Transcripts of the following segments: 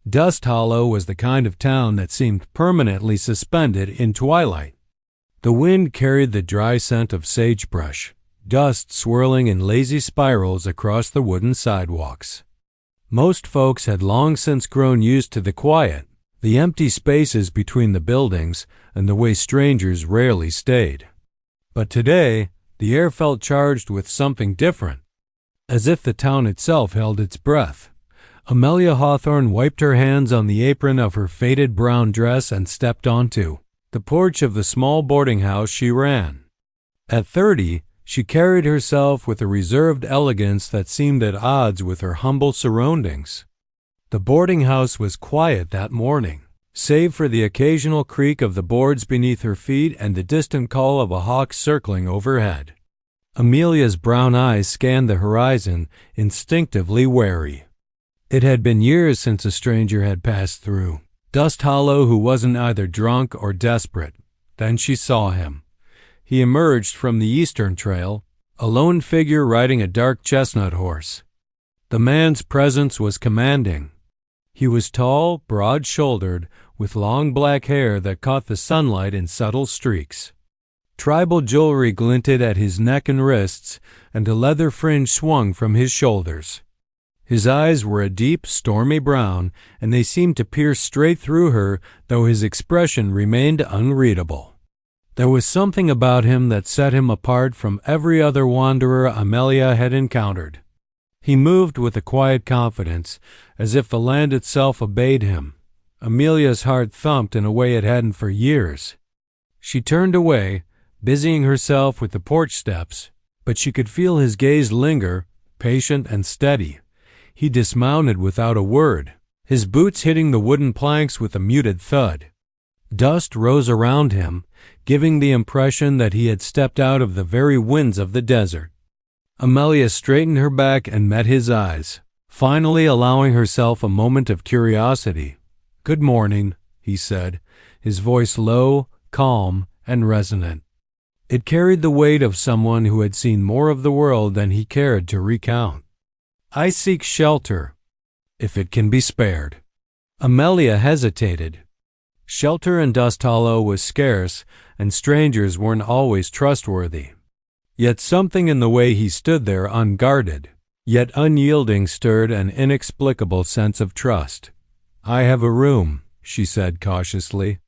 Dust Hollow was the kind of town that seemed permanently suspended in twilight. The wind carried the dry scent of sagebrush, dust swirling in lazy spirals across the wooden sidewalks. Most folks had long since grown used to the quiet, the empty spaces between the buildings, and the way strangers rarely stayed. But today, the air felt charged with something different, as if the town itself held its breath. Amelia Hawthorne wiped her hands on the apron of her faded brown dress and stepped onto the porch of the small boarding house she ran. At 30, she carried herself with a reserved elegance that seemed at odds with her humble surroundings. The boarding house was quiet that morning, save for the occasional creak of the boards beneath her feet and the distant call of a hawk circling overhead. Amelia's brown eyes scanned the horizon, instinctively wary. It had been years since a stranger had passed through Dust Hollow who wasn't either drunk or desperate. Then she saw him. He emerged from the eastern trail, a lone figure riding a dark chestnut horse. The man's presence was commanding. He was tall, broad-shouldered, with long black hair that caught the sunlight in subtle streaks. Tribal jewelry glinted at his neck and wrists, and a leather fringe swung from his shoulders. His eyes were a deep, stormy brown, and they seemed to pierce straight through her, though his expression remained unreadable. There was something about him that set him apart from every other wanderer Amelia had encountered. He moved with a quiet confidence, as if the land itself obeyed him. Amelia's heart thumped in a way it hadn't for years. She turned away, busying herself with the porch steps, but she could feel his gaze linger, patient and steady. He dismounted without a word, his boots hitting the wooden planks with a muted thud. Dust rose around him, giving the impression that he had stepped out of the very winds of the desert. Amelia straightened her back and met his eyes, finally allowing herself a moment of curiosity. "Good morning," he said, his voice low, calm, and resonant. It carried the weight of someone who had seen more of the world than he cared to recount. "I seek shelter, if it can be spared." Amelia hesitated. Shelter in Dust Hollow was scarce, and strangers weren't always trustworthy. Yet something in the way he stood there unguarded, yet unyielding stirred an inexplicable sense of trust. "I have a room," she said cautiously.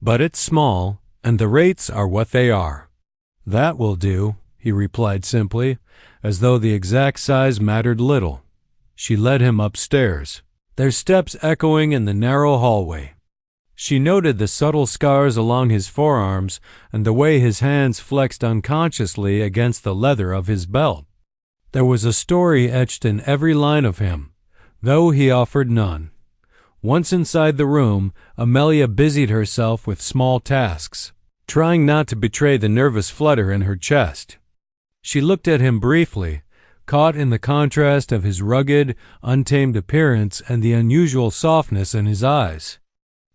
"But it's small, and the rates are what they are." "That will do," he replied simply, as though the exact size mattered little. She led him upstairs, their steps echoing in the narrow hallway. She noted the subtle scars along his forearms and the way his hands flexed unconsciously against the leather of his belt. There was a story etched in every line of him, though he offered none. Once inside the room, Amelia busied herself with small tasks, trying not to betray the nervous flutter in her chest. She looked at him briefly, caught in the contrast of his rugged, untamed appearance and the unusual softness in his eyes.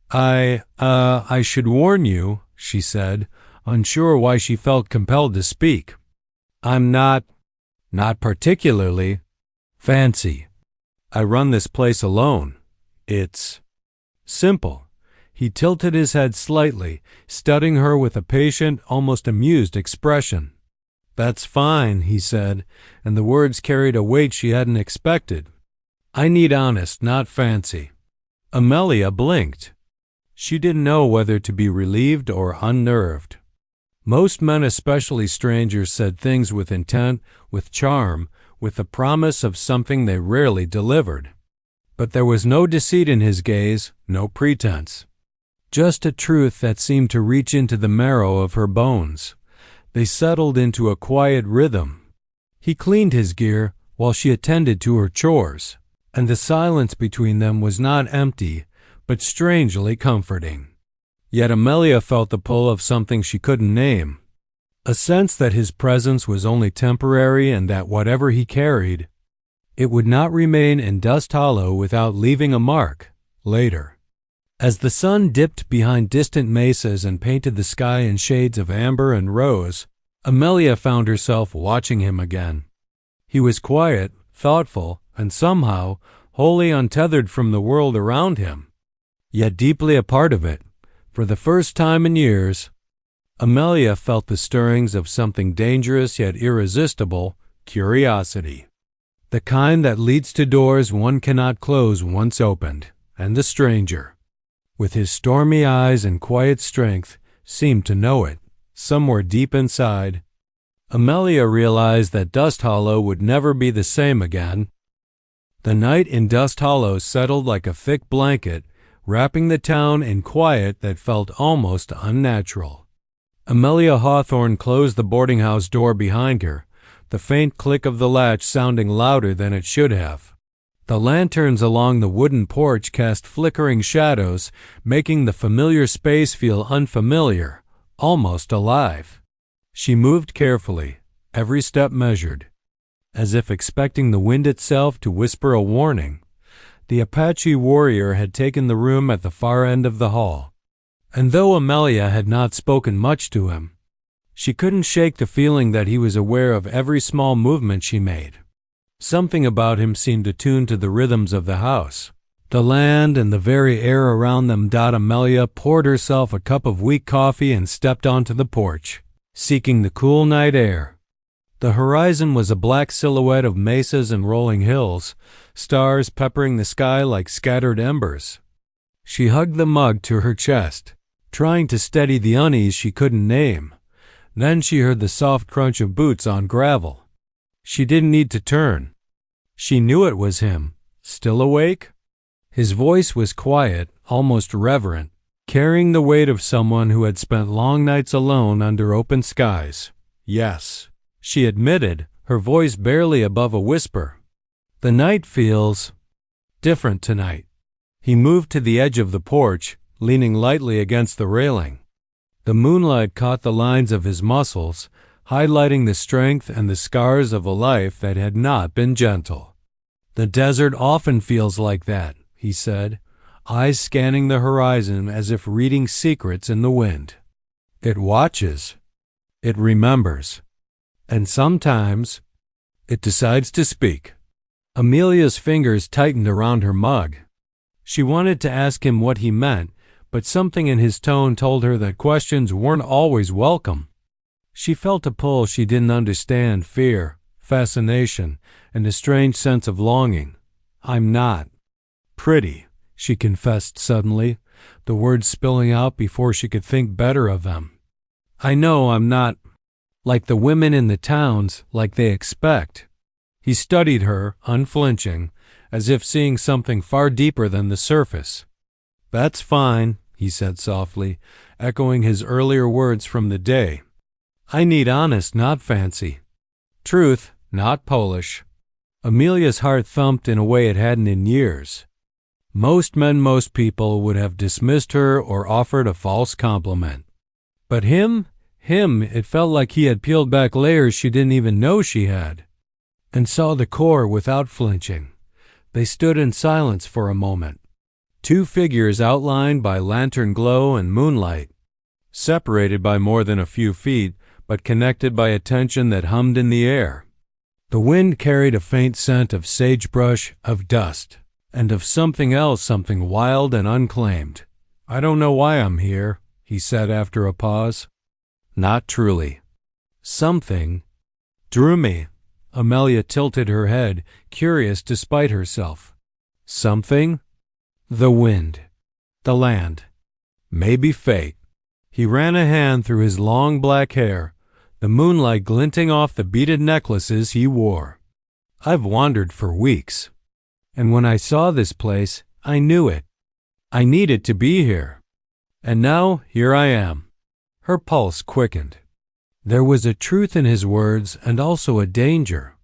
I should warn you," she said, unsure why she felt compelled to speak. "I'm not particularly fancy. I run this place alone. It's simple." He tilted his head slightly, studying her with a patient, almost amused expression. "That's fine," he said, and the words carried a weight she hadn't expected. "I need honest, not fancy." Amelia blinked. She didn't know whether to be relieved or unnerved. Most men, especially strangers, said things with intent, with charm, with the promise of something they rarely delivered. But there was no deceit in his gaze, no pretense. Just a truth that seemed to reach into the marrow of her bones. They settled into a quiet rhythm. He cleaned his gear while she attended to her chores, and the silence between them was not empty, but strangely comforting. Yet Amelia felt the pull of something she couldn't name, a sense that his presence was only temporary and that whatever he carried, it would not remain in Dust Hollow without leaving a mark later. As the sun dipped behind distant mesas and painted the sky in shades of amber and rose, Amelia found herself watching him again. He was quiet, thoughtful, and somehow wholly untethered from the world around him, yet deeply a part of it. For the first time in years, Amelia felt the stirrings of something dangerous yet irresistible, curiosity. The kind that leads to doors one cannot close once opened, and the stranger, with his stormy eyes and quiet strength, seemed to know it, somewhere deep inside. Amelia realized that Dust Hollow would never be the same again. The night in Dust Hollow settled like a thick blanket, wrapping the town in quiet that felt almost unnatural. Amelia Hawthorne closed the boarding house door behind her, the faint click of the latch sounding louder than it should have. The lanterns along the wooden porch cast flickering shadows, making the familiar space feel unfamiliar, almost alive. She moved carefully, every step measured, as if expecting the wind itself to whisper a warning. The Apache warrior had taken the room at the far end of the hall, and though Amelia had not spoken much to him, she couldn't shake the feeling that he was aware of every small movement she made. Something about him seemed attuned to the rhythms of the house, the land, and the very air around them. Amelia poured herself a cup of weak coffee and stepped onto the porch, seeking the cool night air. The horizon was a black silhouette of mesas and rolling hills, stars peppering the sky like scattered embers. She hugged the mug to her chest, trying to steady the unease she couldn't name. Then she heard the soft crunch of boots on gravel. She didn't need to turn. She knew it was him. Still awake? His voice was quiet, almost reverent, carrying the weight of someone who had spent long nights alone under open skies. Yes, she admitted, her voice barely above a whisper. The night feels different tonight. He moved to the edge of the porch, leaning lightly against the railing. The moonlight caught the lines of his muscles, highlighting the strength and the scars of a life that had not been gentle. The desert often feels like that, he said, eyes scanning the horizon as if reading secrets in the wind. It watches. It remembers. And sometimes it decides to speak. Amelia's fingers tightened around her mug. She wanted to ask him what he meant, but something in his tone told her that questions weren't always welcome. She felt a pull she didn't understand, fear, fascination, and a strange sense of longing. "I'm not pretty," she confessed suddenly, the words spilling out before she could think better of them. "I know I'm not like the women in the towns, like they expect." He studied her, unflinching, as if seeing something far deeper than the surface. "That's fine," he said softly, echoing his earlier words from the day. "I need honest, not fancy. Truth, not Polish." Amelia's heart thumped in a way it hadn't in years. Most men, most people would have dismissed her or offered a false compliment. But him, it felt like he had peeled back layers she didn't even know she had, and saw the core without flinching. They stood in silence for a moment, two figures outlined by lantern glow and moonlight, separated by more than a few feet, but connected by a tension that hummed in the air. The wind carried a faint scent of sagebrush, of dust, and of something else, something wild and unclaimed. "I don't know why I'm here," he said after a pause. "Not truly. Something drew me." Amelia tilted her head, curious despite herself. "Something?" "The wind. The land. Maybe fate." He ran a hand through his long black hair, the moonlight glinting off the beaded necklaces he wore. "I've wandered for weeks, and when I saw this place, I knew it. I needed to be here. And now, here I am." Her pulse quickened. There was a truth in his words and also a danger.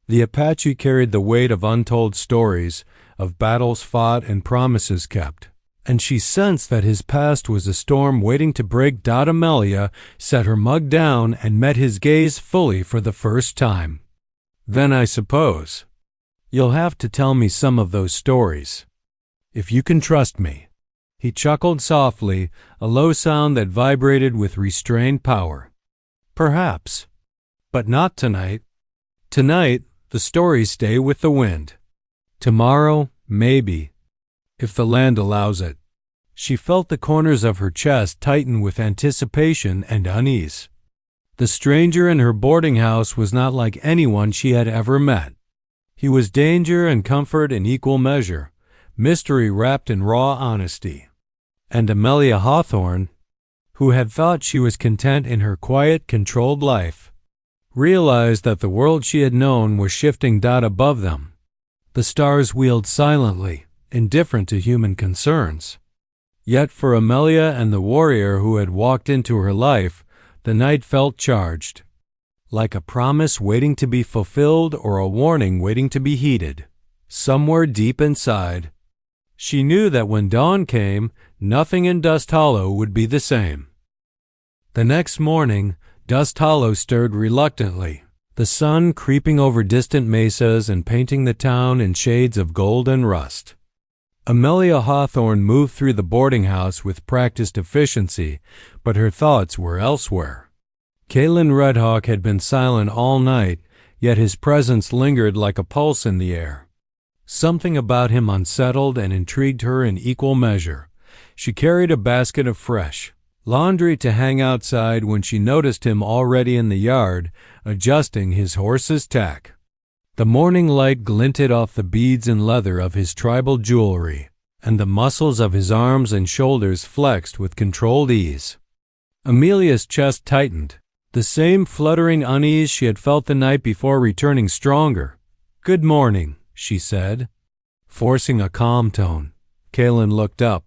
The Apache carried the weight of untold stories, of battles fought and promises kept, and she sensed that his past was a storm waiting to break. Amelia set her mug down and met his gaze fully for the first time. "Then I suppose you'll have to tell me some of those stories, if you can trust me." He chuckled softly, a low sound that vibrated with restrained power. "Perhaps, but not tonight. Tonight, the stories stay with the wind. Tomorrow, Maybe. If the land allows it. She felt the corners of her chest tighten with anticipation and unease. The stranger in her boarding house was not like anyone she had ever met. He was danger and comfort in equal measure, mystery wrapped in raw honesty. And Amelia Hawthorne, who had thought she was content in her quiet, controlled life, realized that the world she had known was shifting dot above them. The stars wheeled silently, indifferent to human concerns. Yet for Amelia and the warrior who had walked into her life, the night felt charged, like a promise waiting to be fulfilled or a warning waiting to be heeded. Somewhere deep inside, she knew that when dawn came, nothing in Dust Hollow would be the same. The next morning, Dust Hollow stirred reluctantly, the sun creeping over distant mesas and painting the town in shades of gold and rust. Amelia Hawthorne moved through the boarding house with practiced efficiency, but her thoughts were elsewhere. Kaelen Redhawk had been silent all night, yet his presence lingered like a pulse in the air. Something about him unsettled and intrigued her in equal measure. She carried a basket of fresh laundry to hang outside when she noticed him already in the yard, adjusting his horse's tack. The morning light glinted off the beads and leather of his tribal jewelry, and the muscles of his arms and shoulders flexed with controlled ease. Amelia's chest tightened, the same fluttering unease she had felt the night before returning stronger. "Good morning," she said. Forcing a calm tone, Kaelen looked up,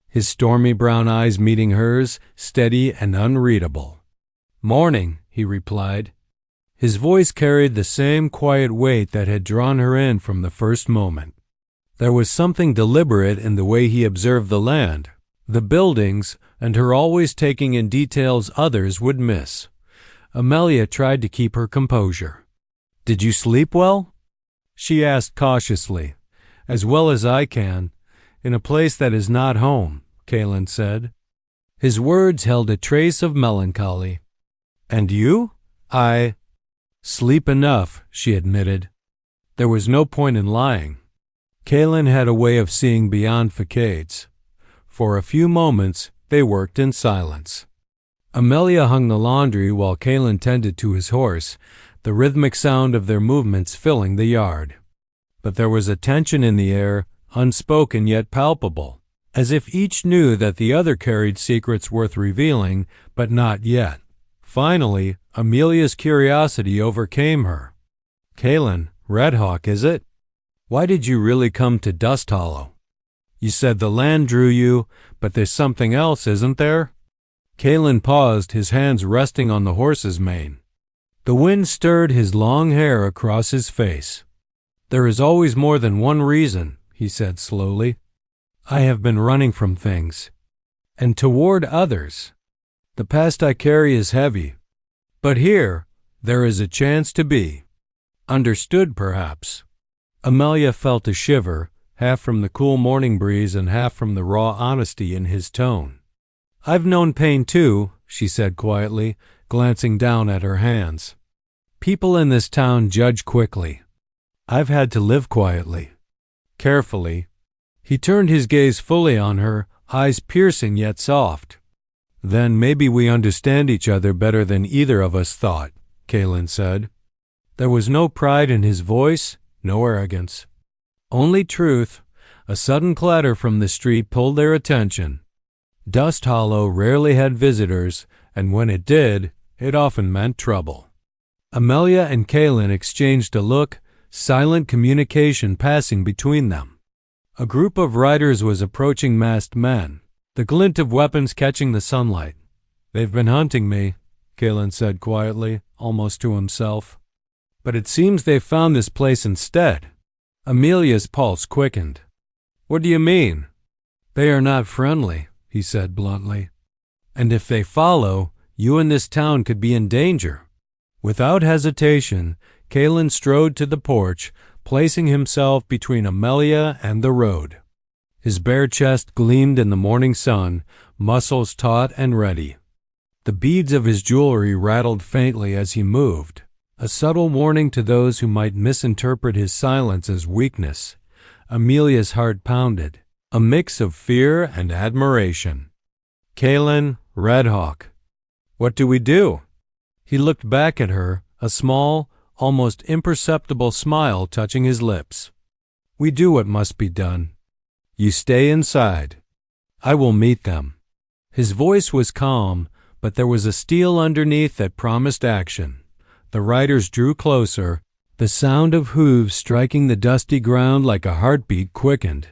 his stormy brown eyes meeting hers, steady and unreadable. "Morning," he replied. His voice carried the same quiet weight that had drawn her in from the first moment. There was something deliberate in the way he observed the land, the buildings, and her always taking in details others would miss. Amelia tried to keep her composure. "Did you sleep well?" she asked cautiously. "As well as I can, in a place that is not home," Kaelen said. His words held a trace of melancholy. "And you?" "I sleep enough," she admitted. There was no point in lying. Kaelen had a way of seeing beyond facades. For a few moments, they worked in silence. Amelia hung the laundry while Kaelen tended to his horse, the rhythmic sound of their movements filling the yard. But there was a tension in the air, unspoken yet palpable, as if each knew that the other carried secrets worth revealing, but not yet. Finally, Amelia's curiosity overcame her. "Kaelen Redhawk, is it? Why did you really come to Dust Hollow? You said the land drew you, but there's something else, isn't there?" Kaelen paused, his hands resting on the horse's mane. The wind stirred his long hair across his face. "There is always more than one reason," he said slowly. "I have been running from things, and toward others. The past I carry is heavy, but here there is a chance to be understood, perhaps." Amelia felt a shiver, half from the cool morning breeze and half from the raw honesty in his tone. "I've known pain too," she said quietly, glancing down at her hands. "People in this town judge quickly. I've had to live quietly, carefully." He turned his gaze fully on her, eyes piercing yet soft. "Then maybe we understand each other better than either of us thought," Kaelen said. There was no pride in his voice, no arrogance. Only truth. A sudden clatter from the street pulled their attention. Dust Hollow rarely had visitors, and when it did, it often meant trouble. Amelia and Kaelen exchanged a look, silent communication passing between them. A group of riders was approaching masked men, the glint of weapons catching the sunlight. "They've been hunting me," Kaelen said quietly, almost to himself. "But it seems they've found this place instead." Amelia's pulse quickened. "What do you mean?" "They are not friendly," he said bluntly. "And if they follow, you and this town could be in danger." Without hesitation, Kaelen strode to the porch, placing himself between Amelia and the road. His bare chest gleamed in the morning sun, muscles taut and ready. The beads of his jewelry rattled faintly as he moved, a subtle warning to those who might misinterpret his silence as weakness. Amelia's heart pounded, a mix of fear and admiration. "Kaelen Redhawk, what do we do?" He looked back at her, a small, almost imperceptible smile touching his lips. "We do what must be done. You stay inside. I will meet them." His voice was calm, but there was a steel underneath that promised action. The riders drew closer. The sound of hooves striking the dusty ground like a heartbeat quickened.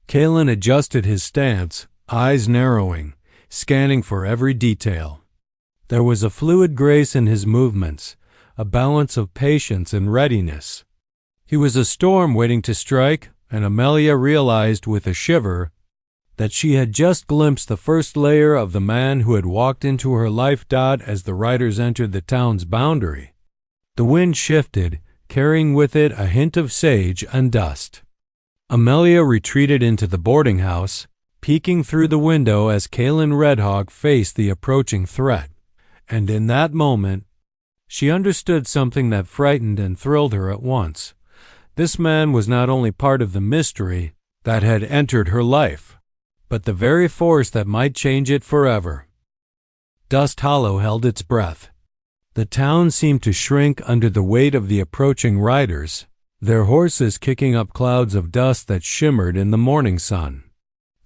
Kaelen adjusted his stance, eyes narrowing, scanning for every detail. There was a fluid grace in his movements, a balance of patience and readiness. He was a storm waiting to strike, and Amelia realized with a shiver that she had just glimpsed the first layer of the man who had walked into her life. As the riders entered the town's boundary, the wind shifted, carrying with it a hint of sage and dust. Amelia retreated into the boarding house, peeking through the window as Kaelen Redhawk faced the approaching threat. And in that moment, she understood something that frightened and thrilled her at once. This man was not only part of the mystery that had entered her life, but the very force that might change it forever. Dust Hollow held its breath. The town seemed to shrink under the weight of the approaching riders, their horses kicking up clouds of dust that shimmered in the morning sun.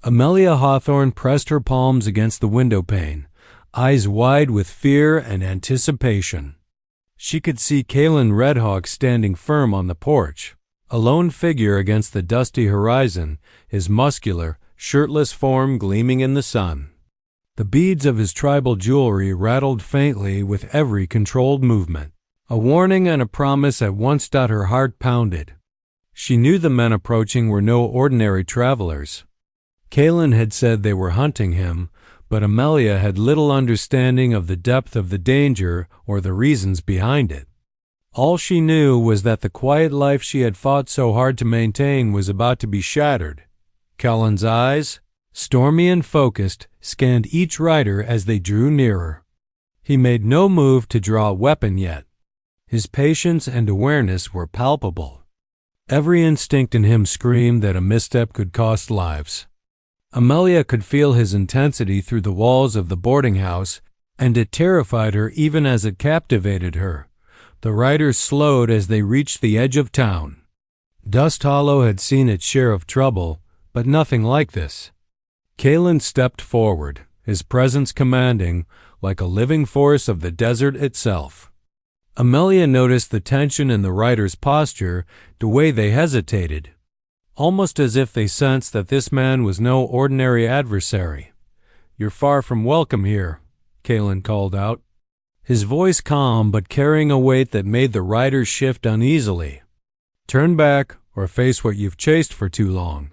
Amelia Hawthorne pressed her palms against the window pane, eyes wide with fear and anticipation. She could see Kaelen Redhawk standing firm on the porch, a lone figure against the dusty horizon, his muscular, shirtless form gleaming in the sun. The beads of his tribal jewelry rattled faintly with every controlled movement. A warning and a promise at once. Her heart pounded. She knew the men approaching were no ordinary travelers. Kaelen had said they were hunting him, but Amelia had little understanding of the depth of the danger or the reasons behind it. All she knew was that the quiet life she had fought so hard to maintain was about to be shattered. Kaelen's eyes, stormy and focused, scanned each rider as they drew nearer. He made no move to draw a weapon yet. His patience and awareness were palpable. Every instinct in him screamed that a misstep could cost lives. Amelia could feel his intensity through the walls of the boarding house, and it terrified her even as it captivated her. The riders slowed as they reached the edge of town. Dust Hollow had seen its share of trouble, but nothing like this. Kaelen stepped forward, his presence commanding, like a living force of the desert itself. Amelia noticed the tension in the riders' posture, the way they hesitated, almost as if they sensed that this man was no ordinary adversary. "You're far from welcome here," Kaelen called out, his voice calm but carrying a weight that made the riders shift uneasily. "Turn back or face what you've chased for too long."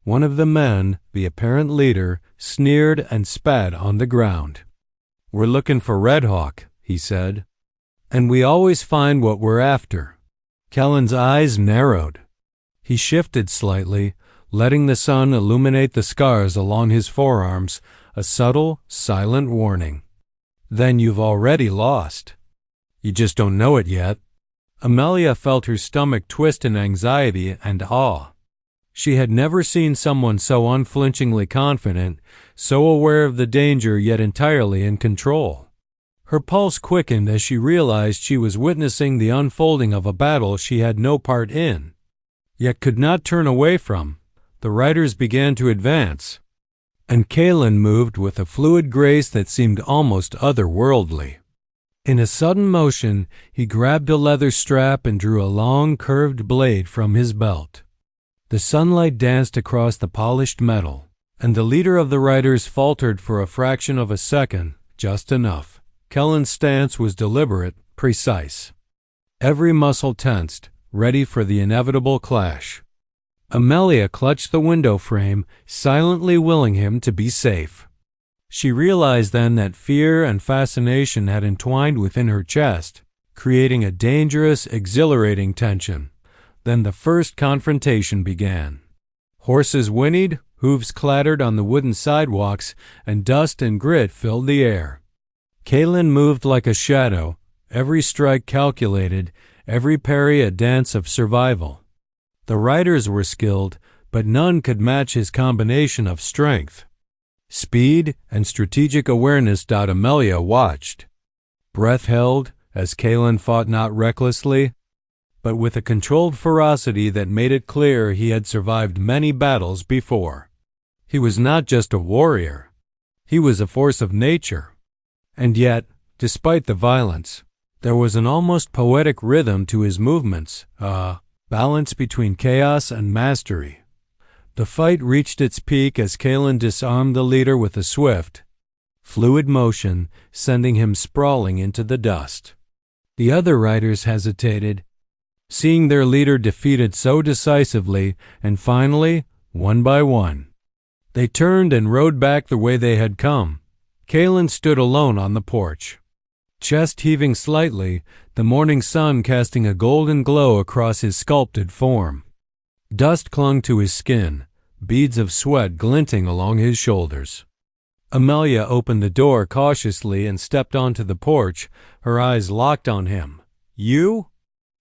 One of the men, the apparent leader, sneered and spat on the ground. "We're looking for Redhawk," he said, "and we always find what we're after." Kaelen's eyes narrowed. He shifted slightly, letting the sun illuminate the scars along his forearms, a subtle, silent warning. "Then you've already lost. You just don't know it yet." Amelia felt her stomach twist in anxiety and awe. She had never seen someone so unflinchingly confident, so aware of the danger yet entirely in control. Her pulse quickened as she realized she was witnessing the unfolding of a battle she had no part in, yet could not turn away from. The riders began to advance, and Kaelen moved with a fluid grace that seemed almost otherworldly. In a sudden motion, he grabbed a leather strap and drew a long, curved blade from his belt. The sunlight danced across the polished metal, and the leader of the riders faltered for a fraction of a second, just enough. Kaelen's stance was deliberate, precise. Every muscle tensed, ready for the inevitable clash. Amelia clutched the window frame, silently willing him to be safe. She realized then that fear and fascination had entwined within her chest, creating a dangerous, exhilarating tension. Then the first confrontation began. Horses whinnied, hooves clattered on the wooden sidewalks, and dust and grit filled the air. Kaelen moved like a shadow, every strike calculated, every parry a dance of survival. The riders were skilled, but none could match his combination of strength, speed, and strategic awareness. Amelia watched, breath held, as Kaelen fought not recklessly, but with a controlled ferocity that made it clear he had survived many battles before. He was not just a warrior. He was a force of nature. And yet, despite the violence, there was an almost poetic rhythm to his movements, a balance between chaos and mastery. The fight reached its peak as Kaelen disarmed the leader with a swift, fluid motion, sending him sprawling into the dust. The other riders hesitated, seeing their leader defeated so decisively, and finally, one by one, they turned and rode back the way they had come. Kaelen stood alone on the porch, chest heaving slightly, the morning sun casting a golden glow across his sculpted form. Dust clung to his skin, beads of sweat glinting along his shoulders. Amelia opened the door cautiously and stepped onto the porch, her eyes locked on him. "You?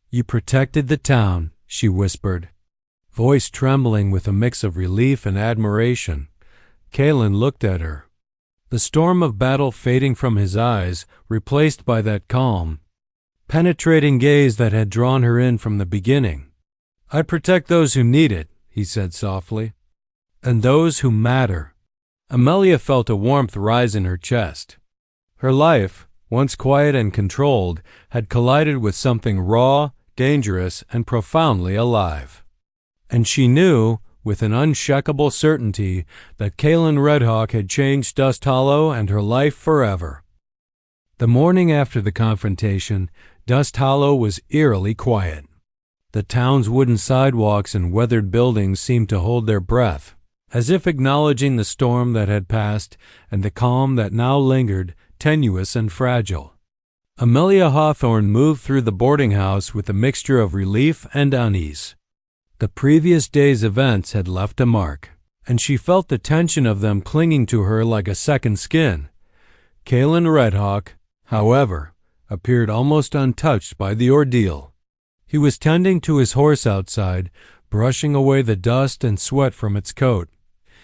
You protected the town," she whispered, voice trembling with a mix of relief and admiration. Kaelen looked at her, the storm of battle fading from his eyes, replaced by that calm, penetrating gaze that had drawn her in from the beginning. "I protect those who need it," he said softly, "and those who matter." Amelia felt a warmth rise in her chest. Her life, once quiet and controlled, had collided with something raw, dangerous, and profoundly alive. And she knew, with an unshakable certainty, that Kaelen Redhawk had changed Dust Hollow and her life forever. The morning after the confrontation, Dust Hollow was eerily quiet. The town's wooden sidewalks and weathered buildings seemed to hold their breath, as if acknowledging the storm that had passed and the calm that now lingered, tenuous and fragile. Amelia Hawthorne moved through the boarding house with a mixture of relief and unease. The previous day's events had left a mark, and she felt the tension of them clinging to her like a second skin. Kaelen Redhawk, however, appeared almost untouched by the ordeal. He was tending to his horse outside, brushing away the dust and sweat from its coat,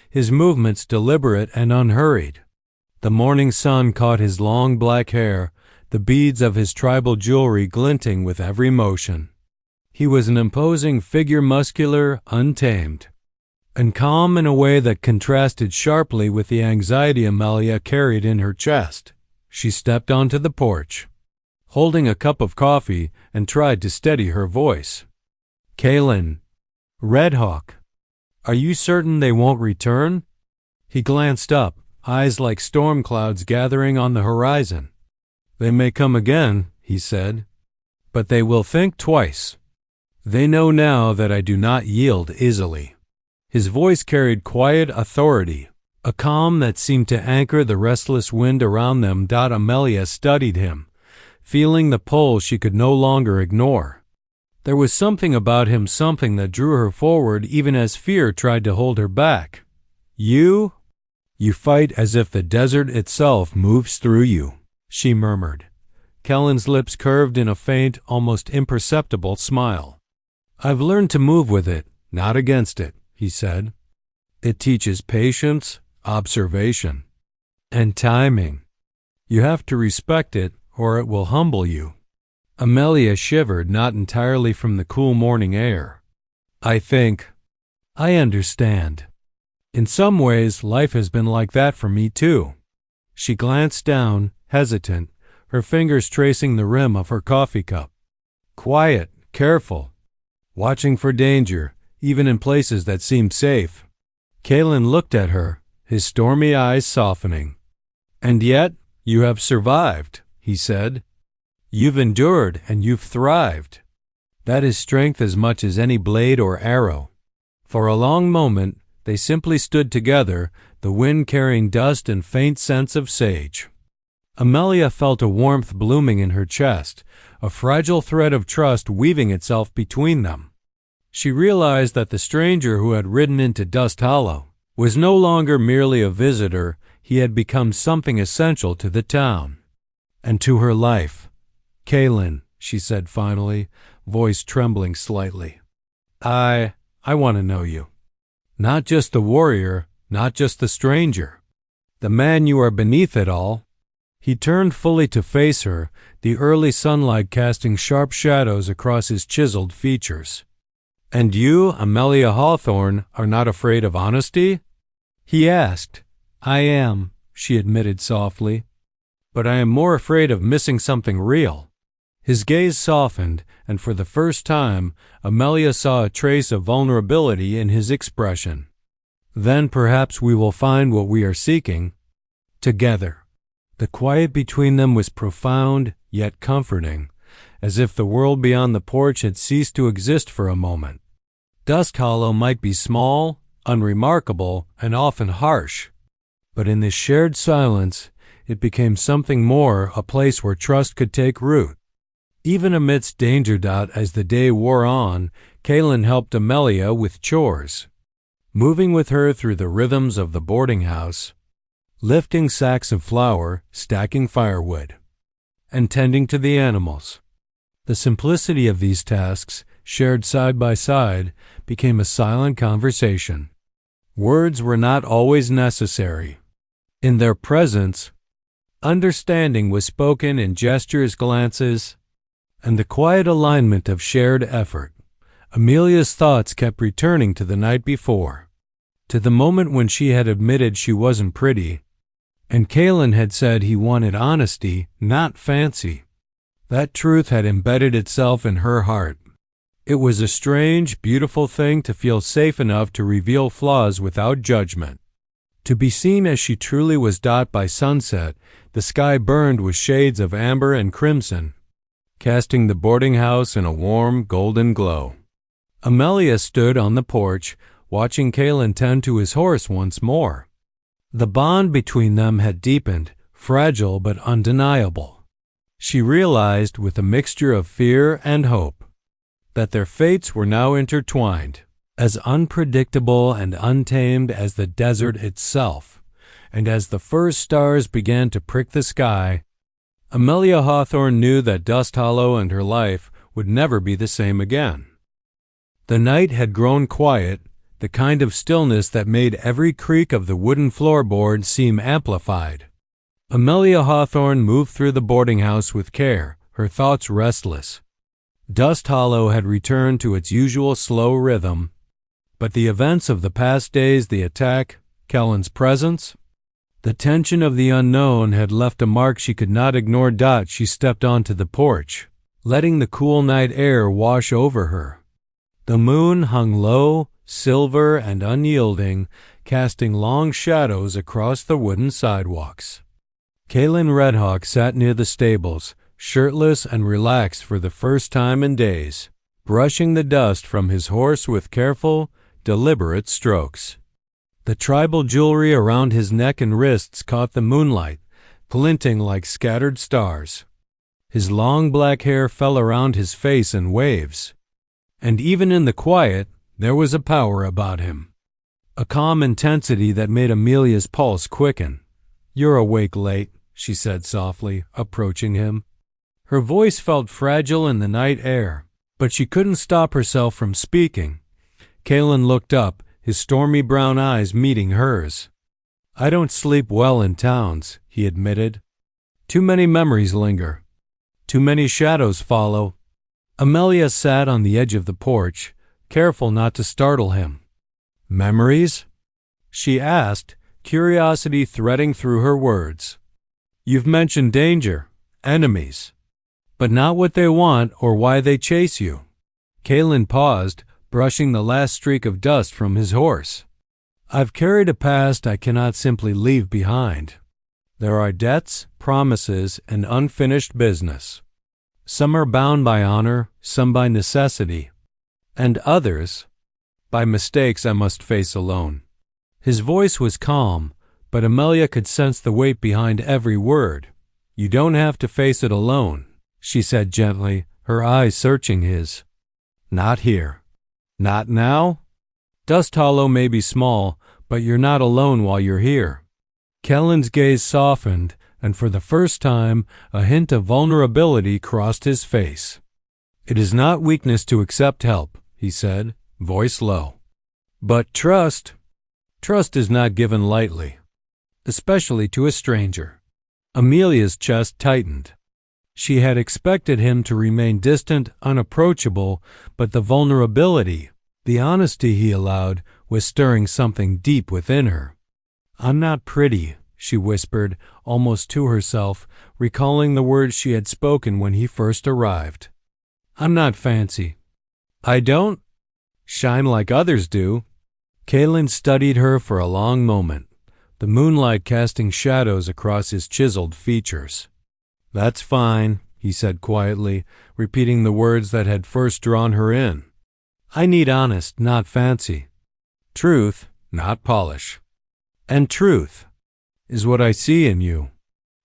his movements deliberate and unhurried. The morning sun caught his long black hair, the beads of his tribal jewelry glinting with every motion. He was an imposing figure, muscular, untamed, and calm in a way that contrasted sharply with the anxiety Amelia carried in her chest. She stepped onto the porch, holding a cup of coffee, and tried to steady her voice. "Kaelen Redhawk, are you certain they won't return?" He glanced up, eyes like storm clouds gathering on the horizon. "They may come again," he said, "but they will think twice. They know now that I do not yield easily." His voice carried quiet authority, a calm that seemed to anchor the restless wind around them. Amelia studied him, feeling the pull she could no longer ignore. There was something about him, something that drew her forward even as fear tried to hold her back. You fight as if the desert itself moves through you," she murmured. Kaelen's lips curved in a faint, almost imperceptible smile. "I've learned to move with it, not against it," he said. "It teaches patience, observation, and timing. You have to respect it, or it will humble you." Amelia shivered, not entirely from the cool morning air. I understand. In some ways, life has been like that for me too." She glanced down, hesitant, her fingers tracing the rim of her coffee cup. "Quiet, careful, watching for danger, even in places that seemed safe." Kaelen looked at her, his stormy eyes softening. "And yet, you have survived," he said. "You've endured and you've thrived. That is strength as much as any blade or arrow." For a long moment, they simply stood together, the wind carrying dust and faint scents of sage. Amelia felt a warmth blooming in her chest, a fragile thread of trust weaving itself between them. She realized that the stranger who had ridden into Dust Hollow was no longer merely a visitor. He had become something essential to the town and to her life. "Kaelen," she said finally, voice trembling slightly, I want to know you. Not just the warrior, not just the stranger. The man you are beneath it all." He turned fully to face her, the early sunlight casting sharp shadows across his chiseled features. "And you, Amelia Hawthorne, are not afraid of honesty?" he asked. "I am," she admitted softly. "But I am more afraid of missing something real." His gaze softened, and for the first time, Amelia saw a trace of vulnerability in his expression. "Then perhaps we will find what we are seeking together." The quiet between them was profound, yet comforting, as if the world beyond the porch had ceased to exist for a moment. Dust Hollow might be small, unremarkable, and often harsh, but in this shared silence, it became something more, a place where trust could take root. Even amidst danger. As the day wore on, Kaelen helped Amelia with chores, moving with her through the rhythms of the boarding house, lifting sacks of flour, stacking firewood, and tending to the animals. The simplicity of these tasks, shared side by side, became a silent conversation. Words were not always necessary. In their presence, understanding was spoken in gestures, glances, and the quiet alignment of shared effort. Amelia's thoughts kept returning to the night before, to the moment when she had admitted she wasn't pretty, and Kaelen had said he wanted honesty, not fancy. That truth had embedded itself in her heart. It was a strange, beautiful thing to feel safe enough to reveal flaws without judgment. To be seen as she truly was. By sunset, the sky burned with shades of amber and crimson, casting the boarding house in a warm, golden glow. Amelia stood on the porch, watching Kaelen tend to his horse once more. The bond between them had deepened, fragile but undeniable. She realized, with a mixture of fear and hope, that their fates were now intertwined, as unpredictable and untamed as the desert itself. And as the first stars began to prick the sky, Amelia Hawthorne knew that Dust Hollow and her life would never be the same again. The night had grown quiet, the kind of stillness that made every creak of the wooden floorboard seem amplified. Amelia Hawthorne moved through the boarding house with care, her thoughts restless. Dust Hollow had returned to its usual slow rhythm, but the events of the past days, the attack, Kaelen's presence, the tension of the unknown had left a mark she could not ignore. She stepped onto the porch, letting the cool night air wash over her. The moon hung low, silver and unyielding, casting long shadows across the wooden sidewalks. Kaelen Redhawk sat near the stables, shirtless and relaxed for the first time in days, brushing the dust from his horse with careful, deliberate strokes. The tribal jewelry around his neck and wrists caught the moonlight, glinting like scattered stars. His long black hair fell around his face in waves, and even in the quiet, there was a power about him, a calm intensity that made Amelia's pulse quicken. "You're awake late," she said softly, approaching him. Her voice felt fragile in the night air, but she couldn't stop herself from speaking. Kaelen looked up, his stormy brown eyes meeting hers. "I don't sleep well in towns," he admitted. "Too many memories linger. Too many shadows follow." Amelia sat on the edge of the porch, careful not to startle him. "Memories?" she asked, curiosity threading through her words. "You've mentioned danger, enemies, but not what they want or why they chase you." Kaelen paused, brushing the last streak of dust from his horse. "I've carried a past I cannot simply leave behind. There are debts, promises, and unfinished business. Some are bound by honor, some by necessity, and others by mistakes I must face alone." His voice was calm, but Amelia could sense the weight behind every word. "You don't have to face it alone," she said gently, her eyes searching his. "Not here. Not now. Dust Hollow may be small, but you're not alone while you're here." Kaelen's gaze softened, and for the first time, a hint of vulnerability crossed his face. "It is not weakness to accept help," he said. voice low. But trust is not given lightly, especially to a stranger. Amelia's chest tightened. She had expected him to remain distant, unapproachable, but the vulnerability, the honesty he allowed, was stirring something deep within her. "I'm not pretty," she whispered, almost to herself, recalling the words she had spoken when he first arrived. "I'm not fancy. I don't shine like others do." Kaelen studied her for a long moment, the moonlight casting shadows across his chiseled features. "That's fine," he said quietly, repeating the words that had first drawn her in. "I need honest, not fancy. Truth, not polish. And truth is what I see in you."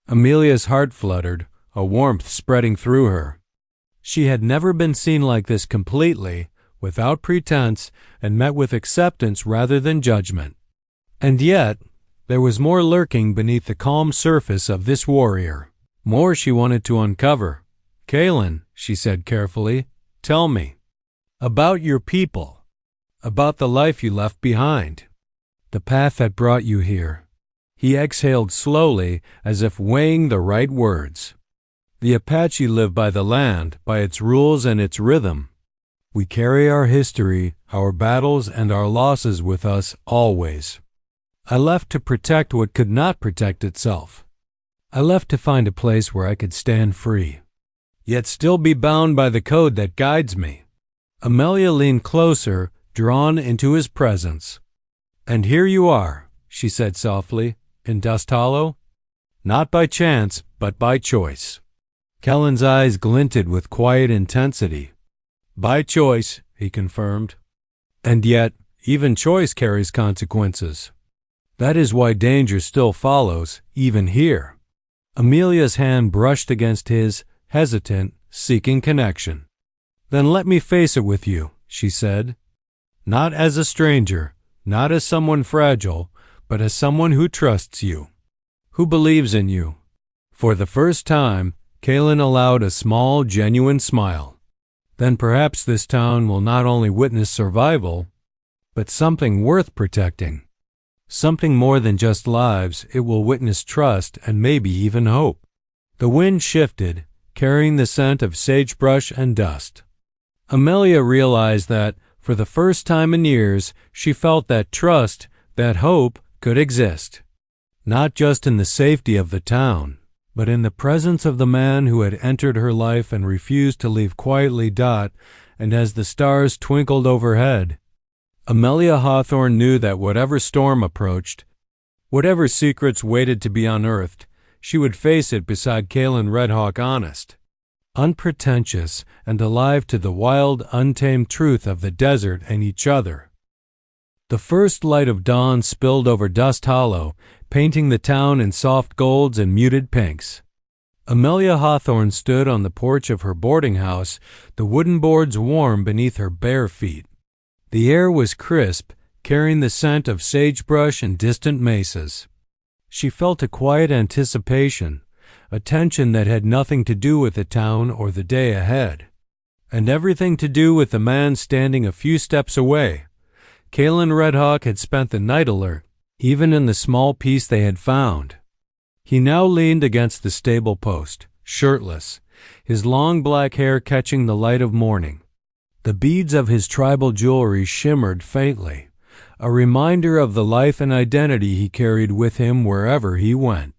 Amelia's heart fluttered, a warmth spreading through her. She had never been seen like this completely, without pretense, and met with acceptance rather than judgment. And yet, there was more lurking beneath the calm surface of this warrior. More she wanted to uncover. "Kaelen," she said carefully, "tell me. About your people. About the life you left behind. The path that brought you here." He exhaled slowly, as if weighing the right words. "The Apache live by the land, by its rules and its rhythm. We carry our history, our battles, and our losses with us always. I left to protect what could not protect itself. I left to find a place where I could stand free, yet still be bound by the code that guides me." Amelia leaned closer, drawn into his presence. "And here you are," she said softly, "in Dust Hollow. Not by chance, but by choice." Kaelen's eyes glinted with quiet intensity. "By choice," he confirmed. "And yet, even choice carries consequences. That is why danger still follows, even here." Amelia's hand brushed against his, hesitant, seeking connection. "Then let me face it with you," she said. "Not as a stranger, not as someone fragile, but as someone who trusts you, who believes in you." For the first time, Kaelen allowed a small, genuine smile. "Then perhaps this town will not only witness survival, but something worth protecting. Something more than just lives. It will witness trust and maybe even hope." The wind shifted, carrying the scent of sagebrush and dust. Amelia realized that, for the first time in years, she felt that trust, that hope, could exist. Not just in the safety of the town, but in the presence of the man who had entered her life and refused to leave quietly. And as the stars twinkled overhead, Amelia Hawthorne knew that whatever storm approached, whatever secrets waited to be unearthed, she would face it beside Kaelen Redhawk, honest, unpretentious, and alive to the wild, untamed truth of the desert and each other. The first light of dawn spilled over Dust Hollow, painting the town in soft golds and muted pinks. Amelia Hawthorne stood on the porch of her boarding house, the wooden boards warm beneath her bare feet. The air was crisp, carrying the scent of sagebrush and distant mesas. She felt a quiet anticipation, a tension that had nothing to do with the town or the day ahead, and everything to do with the man standing a few steps away. Kaelen Redhawk had spent the night alert, even in the small peace they had found. He now leaned against the stable post, shirtless, his long black hair catching the light of morning. The beads of his tribal jewelry shimmered faintly, a reminder of the life and identity he carried with him wherever he went.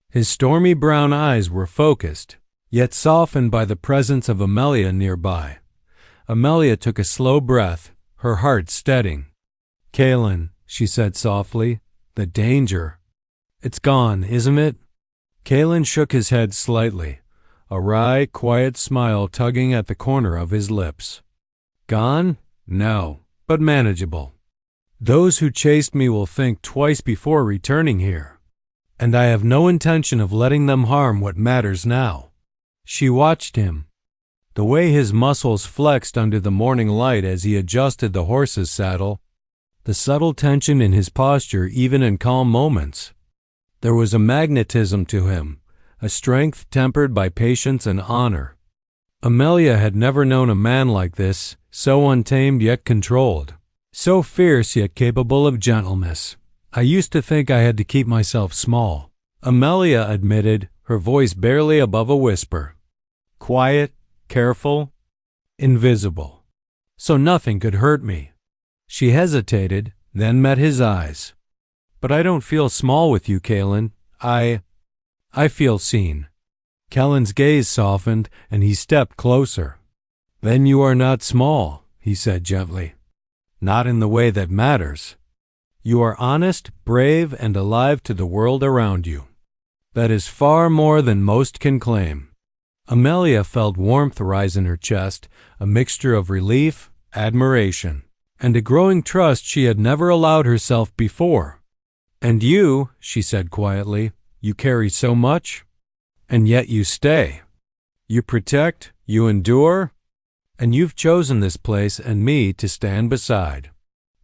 His stormy brown eyes were focused, yet softened by the presence of Amelia nearby. Amelia took a slow breath, her heart steadying. "Kaelen," she said softly, "the danger. It's gone, isn't it?" Kaelen shook his head slightly, a wry, quiet smile tugging at the corner of his lips. "Gone? No, but manageable. Those who chased me will think twice before returning here, and I have no intention of letting them harm what matters now." She watched him, the way his muscles flexed under the morning light as he adjusted the horse's saddle, the subtle tension in his posture even in calm moments. There was a magnetism to him, a strength tempered by patience and honor. Amelia had never known a man like this, so untamed yet controlled, so fierce yet capable of gentleness. I used to think I had to keep myself small, Amelia admitted, her voice barely above a whisper. Quiet, careful, invisible. So nothing could hurt me. She hesitated, then met his eyes. But I don't feel small with you, Kaelen. I feel seen. Kaelen's gaze softened, and he stepped closer. Then you are not small, he said gently. Not in the way that matters. You are honest, brave, and alive to the world around you. That is far more than most can claim. Amelia felt warmth rise in her chest, a mixture of relief, admiration, and a growing trust she had never allowed herself before. And you, she said quietly, you carry so much, and yet you stay. You protect, you endure, and you've chosen this place and me to stand beside.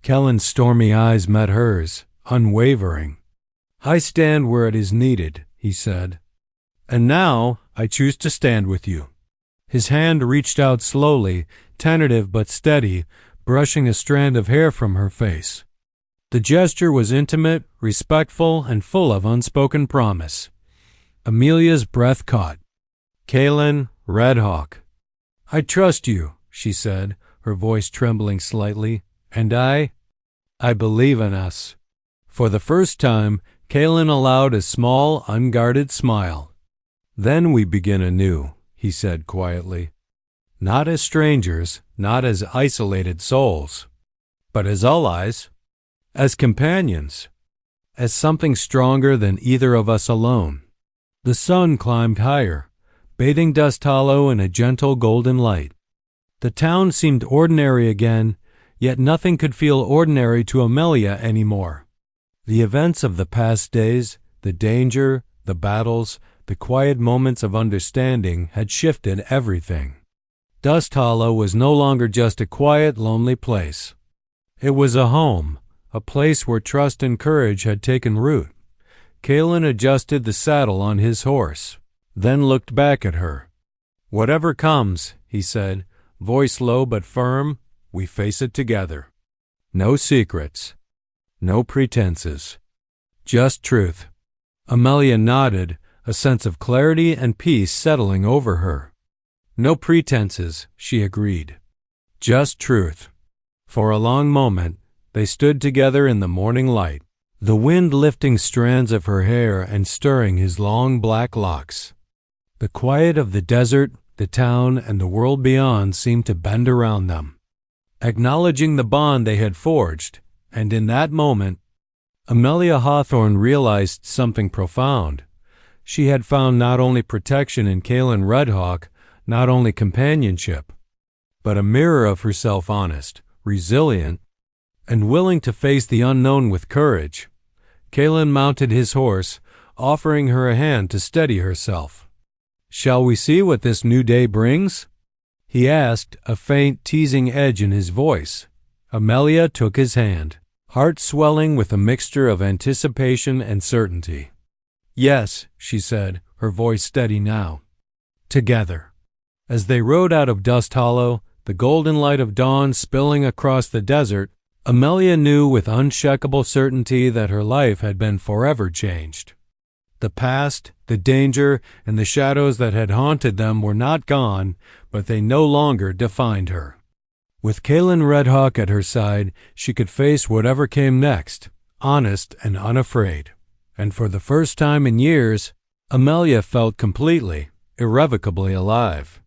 Kaelen's stormy eyes met hers, unwavering. I stand where it is needed, he said. And now I choose to stand with you. His hand reached out slowly, tentative but steady, brushing a strand of hair from her face. The gesture was intimate, respectful, and full of unspoken promise. Amelia's breath caught. Kaelen Redhawk. I trust you, she said, her voice trembling slightly, and I believe in us. For the first time, Kaelen allowed a small, unguarded smile. Then we begin anew, he said quietly. Not as strangers, not as isolated souls, but as allies, as companions, as something stronger than either of us alone. The sun climbed higher, bathing Dust Hollow in a gentle golden light. The town seemed ordinary again, yet nothing could feel ordinary to Amelia anymore. The events of the past days, the danger, the battles, the quiet moments of understanding had shifted everything. Dust Hollow was no longer just a quiet, lonely place. It was a home, a place where trust and courage had taken root. Kaelen adjusted the saddle on his horse, then looked back at her. Whatever comes, he said, voice low but firm, we face it together. No secrets, no pretenses, just truth. Amelia nodded, a sense of clarity and peace settling over her. No pretenses, she agreed. Just truth. For a long moment, they stood together in the morning light, the wind lifting strands of her hair and stirring his long black locks. The quiet of the desert, the town, and the world beyond seemed to bend around them, acknowledging the bond they had forged, and in that moment, Amelia Hawthorne realized something profound. She had found not only protection in Kaelen Redhawk, not only companionship, but a mirror of herself, honest, resilient, and willing to face the unknown with courage. Kaelen mounted his horse, offering her a hand to steady herself. Shall we see what this new day brings? He asked, a faint, teasing edge in his voice. Amelia took his hand, heart swelling with a mixture of anticipation and certainty. Yes, she said, her voice steady now. Together. As they rode out of Dust Hollow, the golden light of dawn spilling across the desert, Amelia knew with unshakable certainty that her life had been forever changed. The past, the danger, and the shadows that had haunted them were not gone, but they no longer defined her. With Kaelen Redhawk at her side, she could face whatever came next, honest and unafraid. And for the first time in years, Amelia felt completely, irrevocably alive.